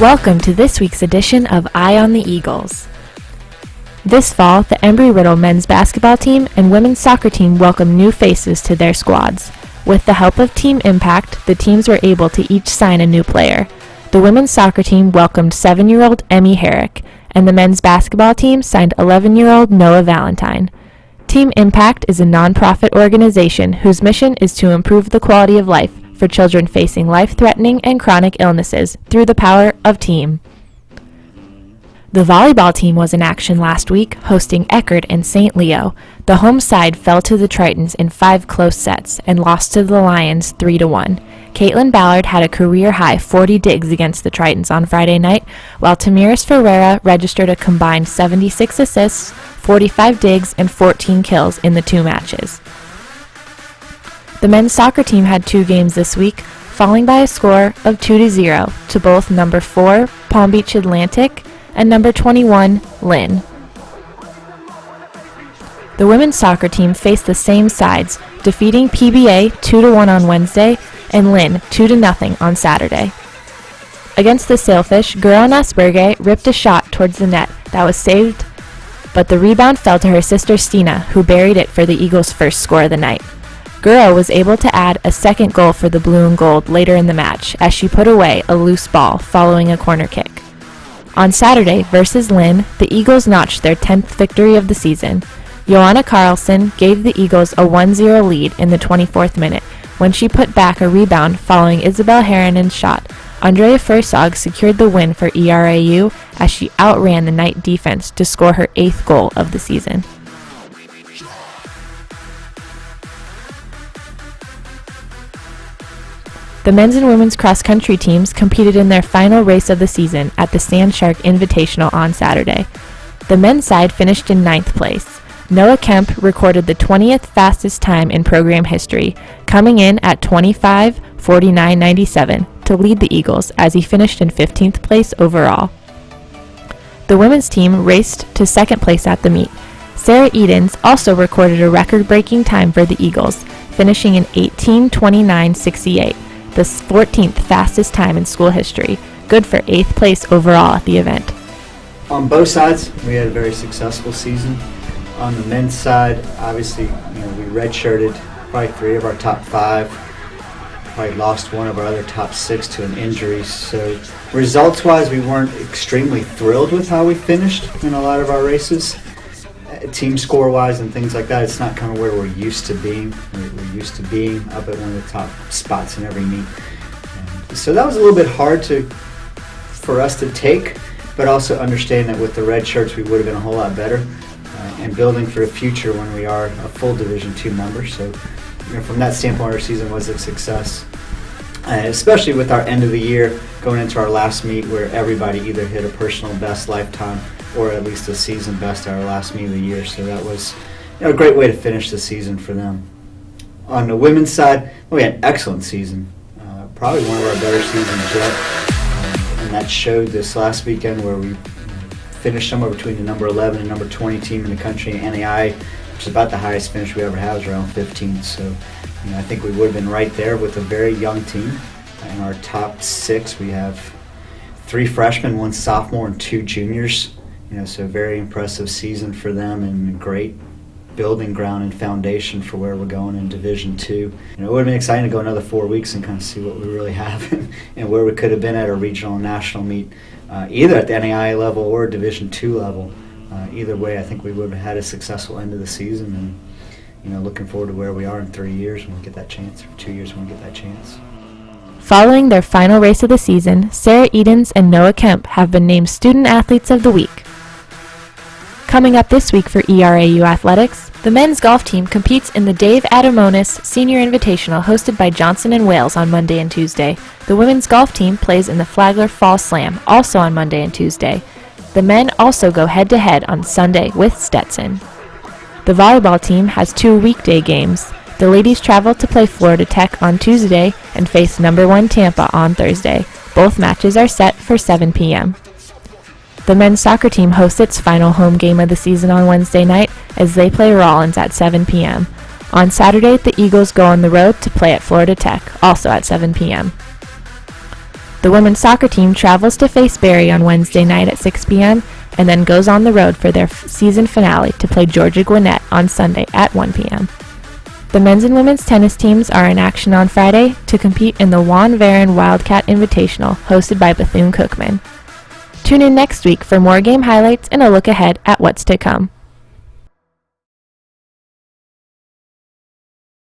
Welcome to this week's edition of Eye on the Eagles. This fall, the Embry-Riddle men's basketball team and women's soccer team welcome new faces to their squads. With the help of Team Impact, the teams were able to each sign a new player. The women's soccer team welcomed 7-year-old Emmy Herrick, and the men's basketball team signed 11-year-old Noah Valentine. Team Impact is a nonprofit organization whose mission is to improve the quality of life for children facing life-threatening and chronic illnesses through the power of team. The volleyball team was in action last week, hosting Eckerd and St. Leo. The home side fell to the Tritons in 5 close sets and lost to the Lions 3-1. Caitlin Ballard had a career-high 40 digs against the Tritons on Friday night, while Tamiris Ferreira registered a combined 76 assists, 45 digs, and 14 kills in the 2 matches. The men's soccer team had 2 games this week, falling by a score of 2-0 to both number 4, Palm Beach Atlantic, and number 21, Lynn. The women's soccer team faced the same sides, defeating PBA 2-1 on Wednesday and Lynn 2-0 on Saturday. Against the Sailfish, Guro Nasberge ripped a shot towards the net that was saved, but the rebound fell to her sister Stina, who buried it for the Eagles' first score of the night. Guro was able to add a second goal for the blue and gold later in the match as she put away a loose ball following a corner kick. On Saturday versus Lynn, the Eagles notched their 10th victory of the season. Joanna Carlson gave the Eagles a 1-0 lead in the 24th minute when she put back a rebound following Isabel Harinen's shot. Andrea Fursog secured the win for ERAU as she outran the Knight defense to score her 8th goal of the season. The men's and women's cross-country teams competed in their final race of the season at the Sand Shark Invitational on Saturday. The men's side finished in 9th place. Noah Kemp recorded the 20th fastest time in program history, coming in at 25:49.97 to lead the Eagles as he finished in 15th place overall. The women's team raced to 2nd place at the meet. Sarah Edens also recorded a record-breaking time for the Eagles, finishing in 18:29.68. The 14th fastest time in school history, good for 8th place overall at the event. On both sides, we had a very successful season. On the men's side, obviously, we redshirted probably 3 of our top 5, probably lost 1 of our other top 6 to an injury. So results-wise, we weren't extremely thrilled with how we finished in a lot of our races. Team score-wise and things like that, it's not kind of where we're used to being. We're used to being up at one of the top spots in every meet. So that was a little bit hard for us to take, but also understand that with the red shirts we would have been a whole lot better and building for the future when we are a full Division II member. So from that standpoint, our season was a success, especially with our end of the year going into our last meet where everybody either hit a personal best lifetime or at least a season best at our last meet of the year. So that was a great way to finish the season for them. On the women's side, we had an excellent season, probably one of our better seasons yet, and that showed this last weekend where we finished somewhere between the number 11 and number 20 team in the country. NAI, which is about the highest finish we ever had, was around 15th. So I think we would have been right there with a very young team. In our top 6, we have 3 freshmen, 1 sophomore, and 2 juniors. So a very impressive season for them and a great building ground and foundation for where we're going in Division II. It would have been exciting to go another 4 weeks and kind of see what we really have and where we could have been at a regional and national meet, either at the NAIA level or Division II level. Either way, I think we would have had a successful end of the season and, looking forward to where we are in 3 years when we get that chance, or 2 years when we get that chance. Following their final race of the season, Sarah Edens and Noah Kemp have been named Student Athletes of the Week. Coming up this week for ERAU Athletics, the men's golf team competes in the Dave Adamonis Senior Invitational hosted by Johnson & Wales on Monday and Tuesday. The women's golf team plays in the Flagler Fall Slam, also on Monday and Tuesday. The men also go head-to-head on Sunday with Stetson. The volleyball team has 2 weekday games. The ladies travel to play Florida Tech on Tuesday and face number 1 Tampa on Thursday. Both matches are set for 7 p.m. The men's soccer team hosts its final home game of the season on Wednesday night as they play Rollins at 7 p.m. On Saturday, the Eagles go on the road to play at Florida Tech, also at 7 p.m. The women's soccer team travels to face Barry on Wednesday night at 6 p.m. and then goes on the road for their season finale to play Georgia Gwinnett on Sunday at 1 p.m. The men's and women's tennis teams are in action on Friday to compete in the Juan Varon Wildcat Invitational hosted by Bethune-Cookman. Tune in next week for more game highlights and a look ahead at what's to come.